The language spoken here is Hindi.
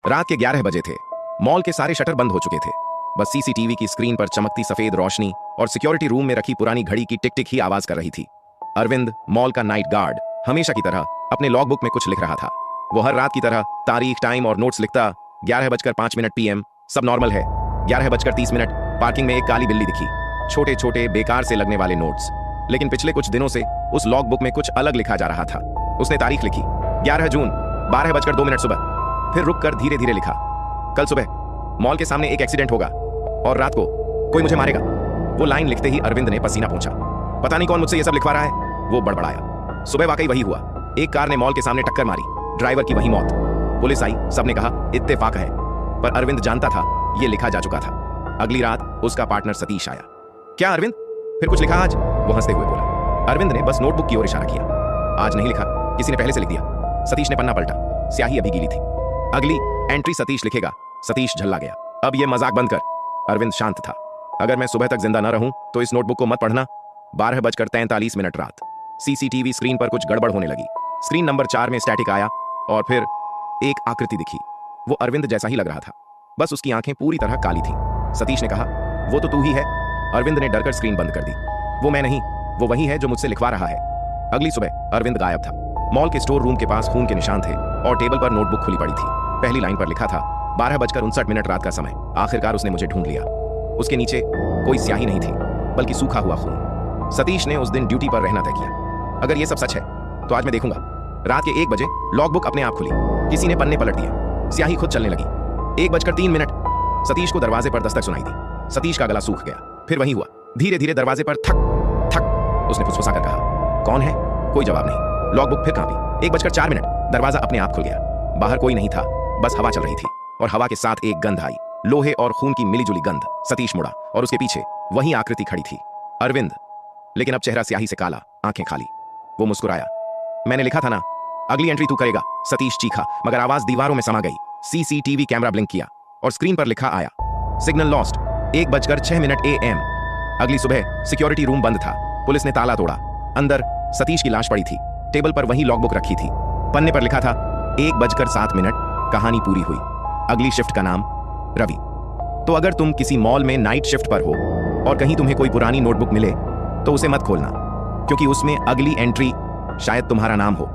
रात के 11 बजे थे। मॉल के सारे शटर बंद हो चुके थे। बस सीसीटीवी की स्क्रीन पर चमकती सफेद रोशनी और सिक्योरिटी रूम में रखी पुरानी घड़ी की टिक टिक ही आवाज कर रही थी। अरविंद, मॉल का नाइट गार्ड, हमेशा की तरह अपने लॉगबुक में कुछ लिख रहा था। वो हर रात की तरह तारीख, टाइम और नोट्स लिखता। 11:05 PM, सब नॉर्मल है। 11:30 पार्किंग में एक काली बिल्ली दिखी। छोटे छोटे बेकार से लगने वाले नोट्स, लेकिन पिछले कुछ दिनों से उस लॉगबुक में कुछ अलग लिखा जा रहा था। उसने तारीख लिखी 11 जून, 12:02 सुबह। फिर रुक कर धीरे धीरे लिखा, कल सुबह मॉल के सामने एक एक्सीडेंट होगा और रात को कोई मुझे मारेगा। वो लाइन लिखते ही अरविंद ने पसीना पोंछा। पता नहीं कौन मुझसे ये सब लिखवा रहा है। वो बड़बड़ाया। सुबह वाकई वही हुआ। एक कार ने मॉल के सामने टक्कर मारी, ड्राइवर की वही मौत। पुलिस आई, सबने कहा इत्तेफाक है, पर अरविंद जानता था ये लिखा जा चुका था। अगली रात उसका पार्टनर सतीश आया। क्या अरविंद, फिर कुछ लिखा आज? वो हंसते हुए बोला। अरविंद ने बस नोटबुक की ओर इशारा किया। आज नहीं लिखा, किसी ने पहले से लिख दिया। सतीश ने पन्ना पलटा, स्याही अभी गीली थी। अगली एंट्री सतीश लिखेगा। सतीश झल्ला गया। अब ये मजाक बंद कर। अरविंद शांत था। अगर मैं सुबह तक जिंदा न रहूं तो इस नोटबुक को मत पढ़ना। 12:43 रात। सीसीटीवी स्क्रीन पर कुछ गड़बड़ होने लगी। स्क्रीन नंबर 4 में स्टैटिक आया और फिर एक आकृति दिखी। वो अरविंद जैसा ही लग रहा था, बस उसकी आंखें पूरी तरह काली थीं। सतीश ने कहा, वो तो तू ही है। अरविंद ने डरकर स्क्रीन बंद कर दी। वो मैं नहीं, वो वही है जो मुझसे लिखवा रहा है। अगली सुबह अरविंद गायब था। मॉल के स्टोर रूम के पास खून के निशान थे और टेबल पर नोटबुक खुली पड़ी थी। पहली लाइन पर लिखा था 12:59 रात का समय। आखिरकार उसने मुझे ढूंढ लिया। उसके नीचे कोई स्याही नहीं थी, बल्कि सूखा हुआ खून। सतीश ने उस दिन ड्यूटी पर रहना तय किया। अगर ये सब सच है तो आज मैं देखूंगा। रात के 1 बजे लॉगबुक अपने आप खुली। किसी ने पन्ने पलट दिए। स्याही खुद चलने लगी। 1:03 सतीश को दरवाजे पर दस्तक सुनाई दी। सतीश का गला सूख गया। फिर वही हुआ। धीरे धीरे दरवाजे पर ठक ठक। उसने फुसफुसाकर कहा, कौन है? कोई जवाब नहीं। लॉगबुक फिर कांपी। 1:04 दरवाजा अपने आप खुल गया। बाहर कोई नहीं था, बस हवा चल रही थी और हवा के साथ एक गंध आई, लोहे और खून की मिलीजुली गंध। सतीश मुड़ा और उसके पीछे वही आकृति खड़ी थी, अरविंद, लेकिन अब चेहरा स्याही से काला, आंखें खाली। वो मुस्कुराया। मैंने लिखा था ना, अगली एंट्री तू करेगा। सतीश चीखा, मगर आवाज दीवारों में समा गई। सीसीटीवी कैमरा ब्लिंक किया और स्क्रीन पर लिखा आया, सिग्नल लॉस्ट, 1:06 AM। अगली सुबह सिक्योरिटी रूम बंद था। पुलिस ने ताला तोड़ा। अंदर सतीश की लाश पड़ी थी। टेबल पर वही लॉगबुक रखी थी। पन्ने पर लिखा था 1:07। कहानी पूरी हुई। अगली शिफ्ट का नाम रवि। तो अगर तुम किसी मॉल में नाइट शिफ्ट पर हो और कहीं तुम्हें कोई पुरानी नोटबुक मिले तो उसे मत खोलना, क्योंकि उसमें अगली एंट्री शायद तुम्हारा नाम हो।